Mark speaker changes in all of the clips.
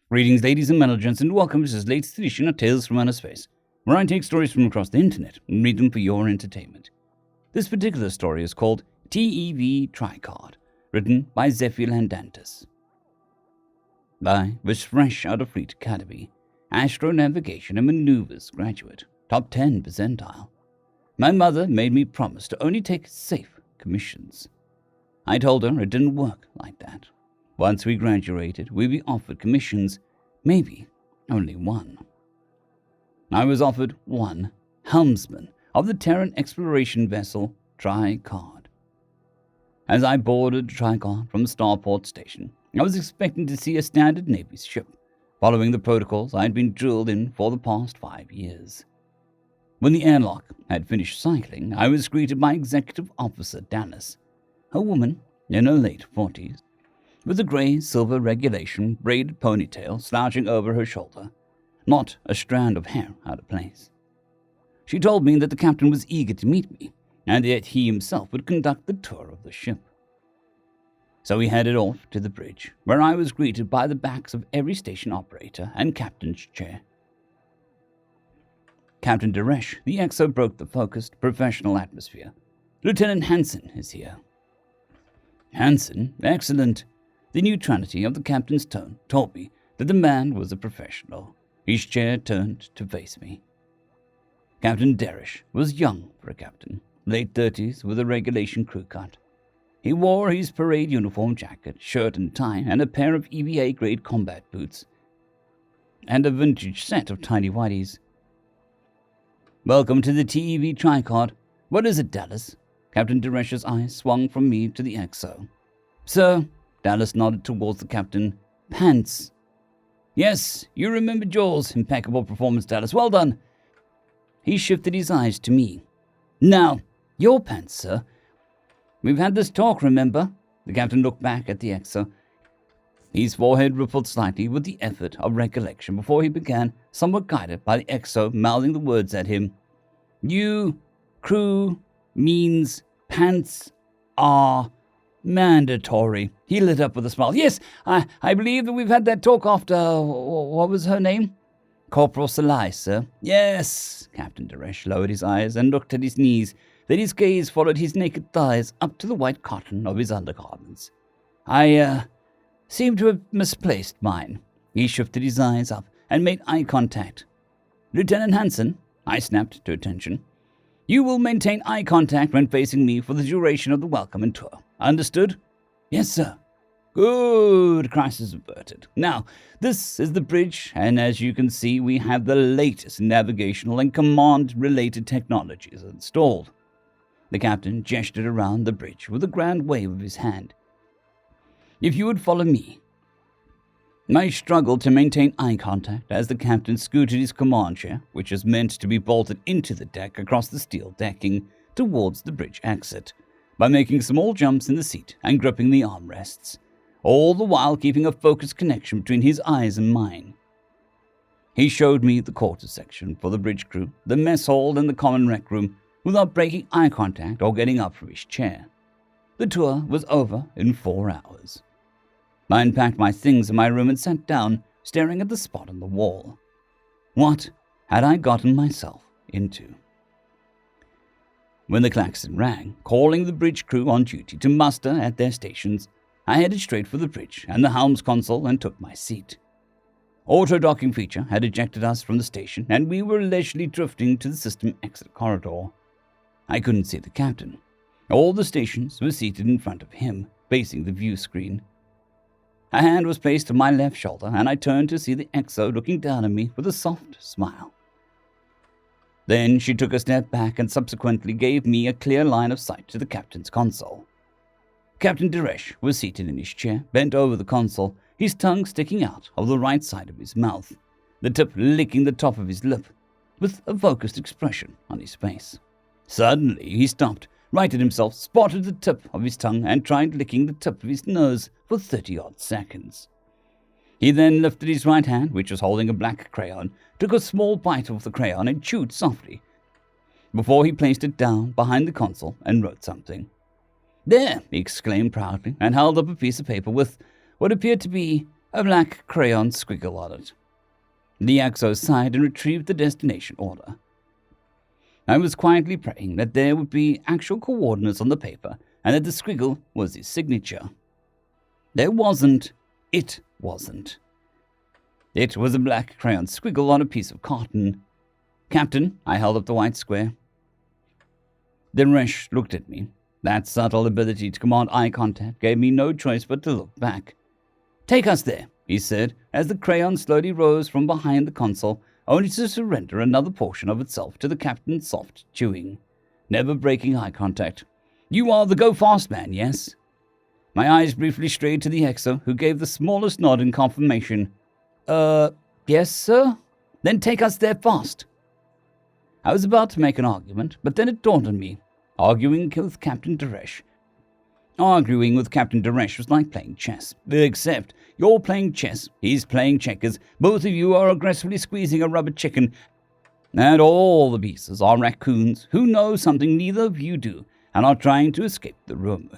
Speaker 1: Greetings, ladies and gents, and welcome to this latest edition of Tales from Outer Space, where I take stories from across the internet and read them for your entertainment. This particular story is called TEV Tricard, written by Zephylandantus. I was fresh out of Fleet Academy, astronavigation and maneuvers graduate, top 10 percentile. My mother made me promise to only take safe commissions. I told her it didn't work like that. Once we graduated, we'd be offered commissions, maybe only one. I was offered one, helmsman of the Terran exploration vessel Tricard. As I boarded Tricard from the starport station, I was expecting to see a standard Navy ship, following the protocols I had been drilled in for the past 5 years. When the airlock had finished cycling, I was greeted by Executive Officer Dallas, a woman in her late 40s. With a grey-silver regulation braided ponytail slouching over her shoulder, not a strand of hair out of place. She told me that the captain was eager to meet me, and that he himself would conduct the tour of the ship. So we headed off to the bridge, where I was greeted by the backs of every station operator and captain's chair. Captain Deresh, the XO, broke the focused, professional atmosphere. Lieutenant Hansen is here. Hansen? Excellent. The neutrality of the captain's tone told me that the man was a professional. His chair turned to face me. Captain Deresh was young for a captain, late 30s with a regulation crew cut. He wore his parade uniform jacket, shirt and tie, and a pair of EVA-grade combat boots, and a vintage set of tidy-whities. Welcome to the TEV Tricard. What is it, Dallas? Captain Deresh's eyes swung from me to the XO. Sir, Dallas nodded towards the captain. Pants. Yes, you remembered yours. Impeccable performance, Dallas. Well done. He shifted his eyes to me. Now, your pants, sir. We've had this talk, remember? The captain looked back at the XO. His forehead rippled slightly with the effort of recollection before he began, somewhat guided by the XO mouthing the words at him. You, crew, means, pants, are mandatory. He lit up with a smile. Yes, I believe that we've had that talk after, what was her name? Corporal Salai, sir. Yes. Captain Deresh lowered his eyes and looked at his knees. Then his gaze followed his naked thighs up to the white cotton of his undergarments. I seem to have misplaced mine. He shifted his eyes up and made eye contact. Lieutenant Hansen, I snapped to attention. You will maintain eye contact when facing me for the duration of the welcome and tour. Understood? Yes, sir. Good. Crisis averted. Now, this is the bridge, and as you can see, we have the latest navigational and command-related technologies installed. The captain gestured around the bridge with a grand wave of his hand. If you would follow me. I struggled to maintain eye contact as the captain scooted his command chair, which is meant to be bolted into the deck across the steel decking, towards the bridge exit, by making small jumps in the seat and gripping the armrests, all the while keeping a focused connection between his eyes and mine. He showed me the quarters section for the bridge crew, the mess hall and the common rec room, without breaking eye contact or getting up from his chair. The tour was over in 4 hours. I unpacked my things in my room and sat down, staring at the spot on the wall. What had I gotten myself into? When the klaxon rang, calling the bridge crew on duty to muster at their stations, I headed straight for the bridge and the helm's console and took my seat. Auto-docking feature had ejected us from the station, and we were leisurely drifting to the system exit corridor. I couldn't see the captain. All the stations were seated in front of him, facing the view screen. A hand was placed on my left shoulder, and I turned to see the XO looking down at me with a soft smile. Then she took a step back and subsequently gave me a clear line of sight to the captain's console. Captain Deresh was seated in his chair, bent over the console, his tongue sticking out of the right side of his mouth, the tip licking the top of his lip, with a focused expression on his face. Suddenly he stopped, righted himself, spotted the tip of his tongue, and tried licking the tip of his nose for 30-odd seconds. He then lifted his right hand, which was holding a black crayon, took a small bite of the crayon and chewed softly, before he placed it down behind the console and wrote something. There, he exclaimed proudly, and held up a piece of paper with what appeared to be a black crayon squiggle on it. The Exo sighed and retrieved the destination order. I was quietly praying that there would be actual coordinates on the paper and that the squiggle was his signature. There wasn't. It wasn't. It was a black crayon squiggle on a piece of cotton. "Captain," I held up the white square. Dinesh looked at me. That subtle ability to command eye contact gave me no choice but to look back. "Take us there," he said, as the crayon slowly rose from behind the console, only to surrender another portion of itself to the captain's soft chewing, never breaking eye contact. "You are the go-fast man, yes?" My eyes briefly strayed to the Exo, who gave the smallest nod in confirmation. Yes, sir?" "Then take us there fast." I was about to make an argument, but then it dawned on me. Arguing with Captain Dinesh was like playing chess. Except you're playing chess, he's playing checkers. Both of you are aggressively squeezing a rubber chicken, and all the pieces are raccoons who know something neither of you do and are trying to escape the room.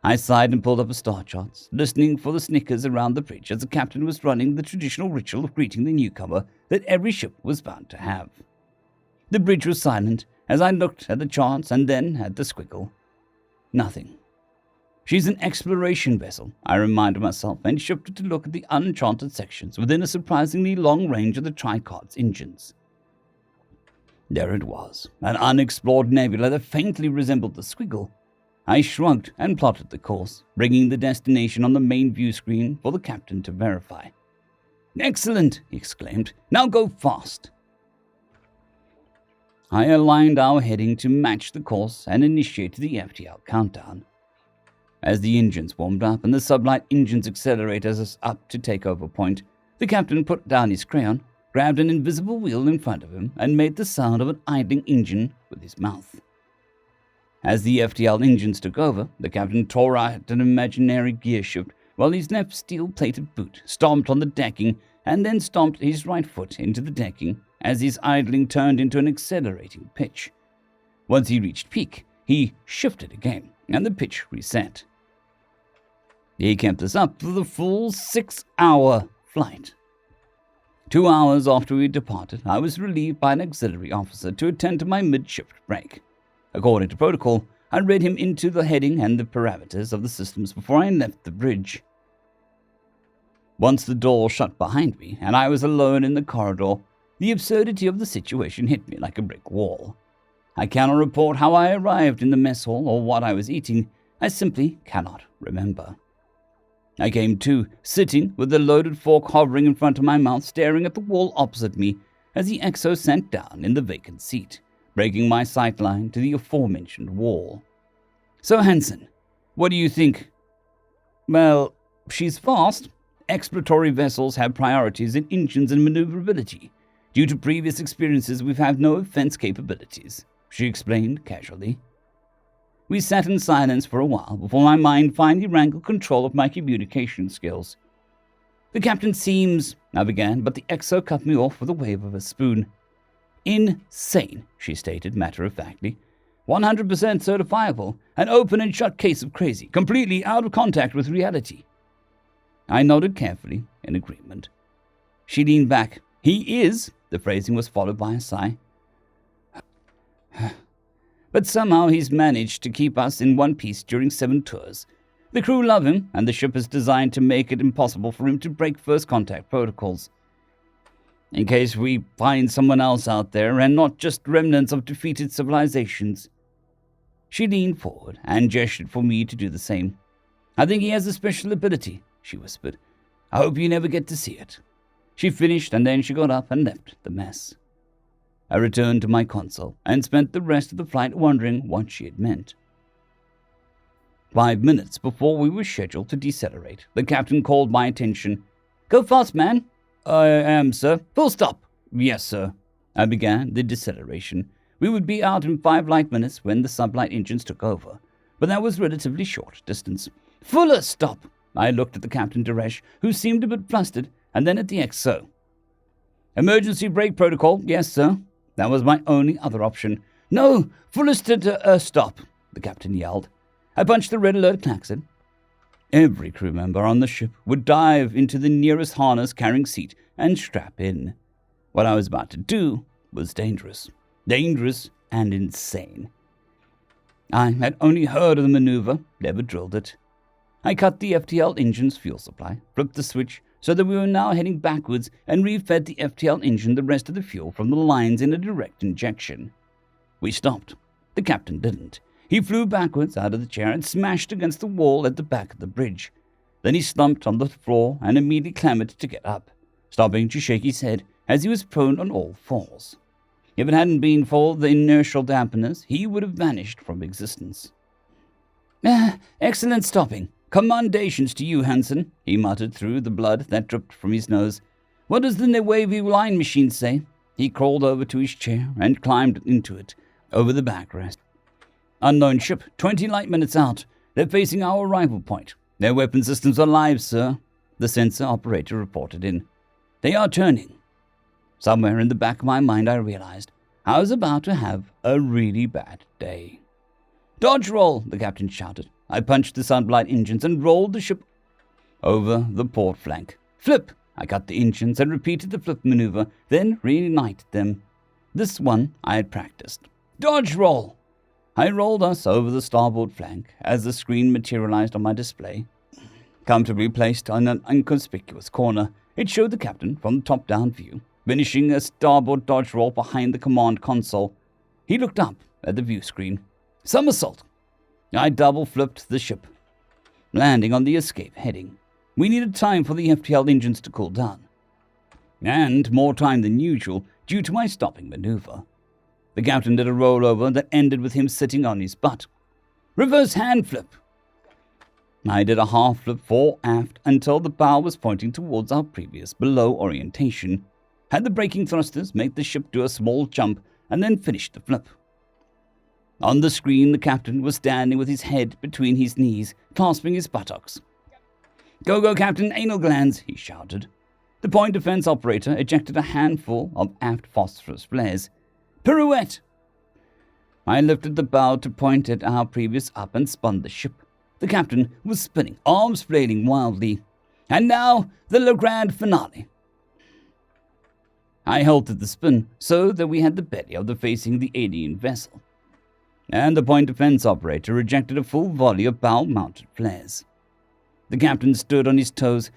Speaker 1: I sighed and pulled up a star chart, listening for the snickers around the bridge as the captain was running the traditional ritual of greeting the newcomer that every ship was bound to have. The bridge was silent as I looked at the charts and then at the squiggle. Nothing. She's an exploration vessel, I reminded myself, and shifted to look at the uncharted sections within a surprisingly long range of the Tricard's engines. There it was, an unexplored nebula that faintly resembled the squiggle. I shrugged and plotted the course, bringing the destination on the main view screen for the captain to verify. "Excellent," he exclaimed. "Now go fast." I aligned our heading to match the course and initiated the FTL countdown. As the engines warmed up and the sublight engines accelerated us up to takeover point, the captain put down his crayon, grabbed an invisible wheel in front of him, and made the sound of an idling engine with his mouth. As the FTL engines took over, the captain tore out an imaginary gear shift while his left steel-plated boot stomped on the decking and then stomped his right foot into the decking as his idling turned into an accelerating pitch. Once he reached peak, he shifted again, and the pitch reset. He kept us up for the full 6-hour flight. 2 hours after we departed, I was relieved by an auxiliary officer to attend to my mid-shift break. According to protocol, I read him into the heading and the parameters of the systems before I left the bridge. Once the door shut behind me and I was alone in the corridor, the absurdity of the situation hit me like a brick wall. I cannot report how I arrived in the mess hall or what I was eating. I simply cannot remember. I came to, sitting with the loaded fork hovering in front of my mouth, staring at the wall opposite me as the Exo sank down in the vacant seat, breaking my sightline to the aforementioned wall. "So, Hansen, what do you think?" "Well, she's fast. Exploratory vessels have priorities in engines and maneuverability. Due to previous experiences, we've had no offense capabilities," she explained casually. We sat in silence for a while before my mind finally wrangled control of my communication skills. "The captain seems," I began, but the Exo cut me off with a wave of a spoon. "Insane," she stated matter-of-factly. 100% certifiable, an open and shut case of crazy, completely out of contact with reality." I nodded carefully in agreement. She leaned back. "He is," the phrasing was followed by a sigh. "But somehow he's managed to keep us in one piece during 7 tours. The crew love him, and the ship is designed to make it impossible for him to break first contact protocols. In case we find someone else out there and not just remnants of defeated civilizations." She leaned forward and gestured for me to do the same. "I think he has a special ability," she whispered. "I hope you never get to see it." She finished and then she got up and left the mess. I returned to my console and spent the rest of the flight wondering what she had meant. 5 minutes before we were scheduled to decelerate, the captain called my attention. "Go fast, man." "I am, sir." "Full stop." "Yes, sir." I began the deceleration. We would be out in 5 light minutes when the sublight engines took over, but that was relatively short distance. "Fuller stop." I looked at the Captain Dinesh, who seemed a bit flustered, and then at the Exo. "Emergency brake protocol." "Yes, sir." That was my only other option. "No, fullest stop," the captain yelled. I punched the red alert klaxon. Every crew member on the ship would dive into the nearest harness-carrying seat and strap in. What I was about to do was dangerous. Dangerous and insane. I had only heard of the maneuver, never drilled it. I cut the FTL engine's fuel supply, flipped the switch so that we were now heading backwards, and refed the FTL engine the rest of the fuel from the lines in a direct injection. We stopped. The captain didn't. He flew backwards out of the chair and smashed against the wall at the back of the bridge. Then he slumped on the floor and immediately clambered to get up, stopping to shake his head as he was prone on all fours. If it hadn't been for the inertial dampeners, he would have vanished from existence. Excellent stopping. Commendations to you, Hansen, he muttered through the blood that dripped from his nose. What does the wavy line machine say? He crawled over to his chair and climbed into it, over the backrest. Unknown ship, 20 light minutes out. They're facing our arrival point. Their weapon systems are live, sir, the sensor operator reported in. They are turning. Somewhere in the back of my mind I realized I was about to have a really bad day. Dodge roll, the captain shouted. I punched the sunblight engines and rolled the ship over the port flank. Flip! I cut the engines and repeated the flip maneuver, then reunited them. This one I had practiced. Dodge roll! I rolled us over the starboard flank as the screen materialized on my display. Comfortably placed on an inconspicuous corner, it showed the captain from the top-down view, finishing a starboard dodge roll behind the command console. He looked up at the view screen. Somersault! I double-flipped the ship, landing on the escape heading. We needed time for the FTL engines to cool down, and more time than usual due to my stopping maneuver. The captain did a rollover that ended with him sitting on his butt. Reverse hand flip. I did a half flip fore aft until the bow was pointing towards our previous below orientation. Had the braking thrusters make the ship do a small jump and then finished the flip. On the screen, the captain was standing with his head between his knees, clasping his buttocks. Go, go, Captain Anal Glands, he shouted. The point defense operator ejected a handful of aft phosphorus flares. Pirouette! I lifted the bow to point at our previous up and spun the ship. The captain was spinning, arms flailing wildly. And now, the Le Grand Finale. I halted the spin so that we had the belly of the facing the alien vessel. And the point defense operator ejected a full volley of bow-mounted flares. The captain stood on his toes,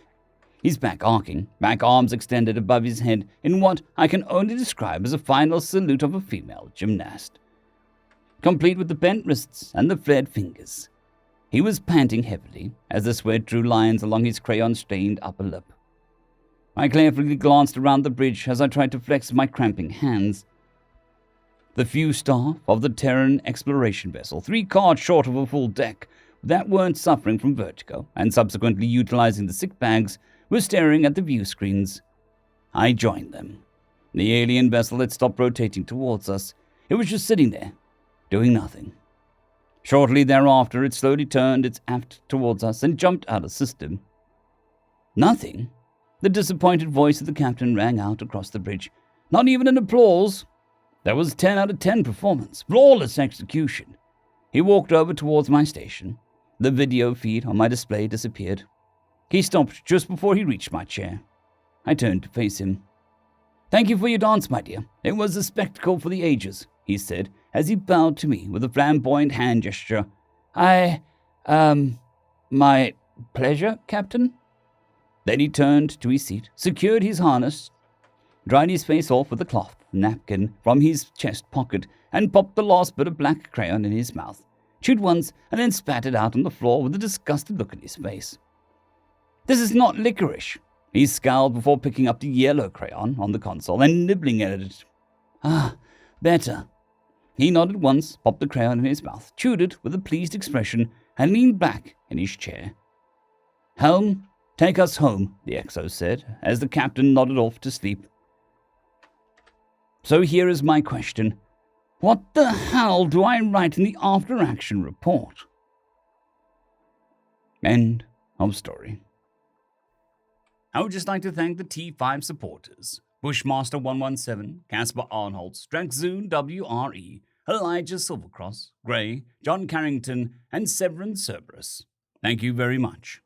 Speaker 1: his back arcing, back arms extended above his head in what I can only describe as a final salute of a female gymnast, complete with the bent wrists and the flared fingers. He was panting heavily as the sweat drew lines along his crayon-stained upper lip. I carefully glanced around the bridge as I tried to flex my cramping hands. The few staff of the Terran exploration vessel, 3 cards short of a full deck, that weren't suffering from vertigo and subsequently utilizing the sick bags, were staring at the view screens. I joined them. The alien vessel had stopped rotating towards us. It was just sitting there, doing nothing. Shortly thereafter, it slowly turned its aft towards us and jumped out of system. Nothing? The disappointed voice of the captain rang out across the bridge. Not even an applause. That was 10 out of 10 performance. Flawless execution. He walked over towards my station. The video feed on my display disappeared. He stopped just before he reached my chair. I turned to face him. Thank you for your dance, my dear. It was a spectacle for the ages, he said, as he bowed to me with a flamboyant hand gesture. My pleasure, Captain? Then he turned to his seat, secured his harness, dried his face off with a cloth napkin from his chest pocket, and popped the last bit of black crayon in his mouth, chewed once, and then spat it out on the floor with a disgusted look in his face. This is not licorice. He scowled before picking up the yellow crayon on the console and nibbling at it. Ah, better. He nodded once, popped the crayon in his mouth, chewed it with a pleased expression, and leaned back in his chair. Helm, take us home, the Exo said, as the captain nodded off to sleep. So here is my question. What the hell do I write in the after-action report? End of story. I would just like to thank the T5 supporters. Bushmaster 117, Casper Arnholtz, Dragzoon WRE, Elijah Silvercross, Gray, John Carrington, and Severin Cerberus. Thank you very much.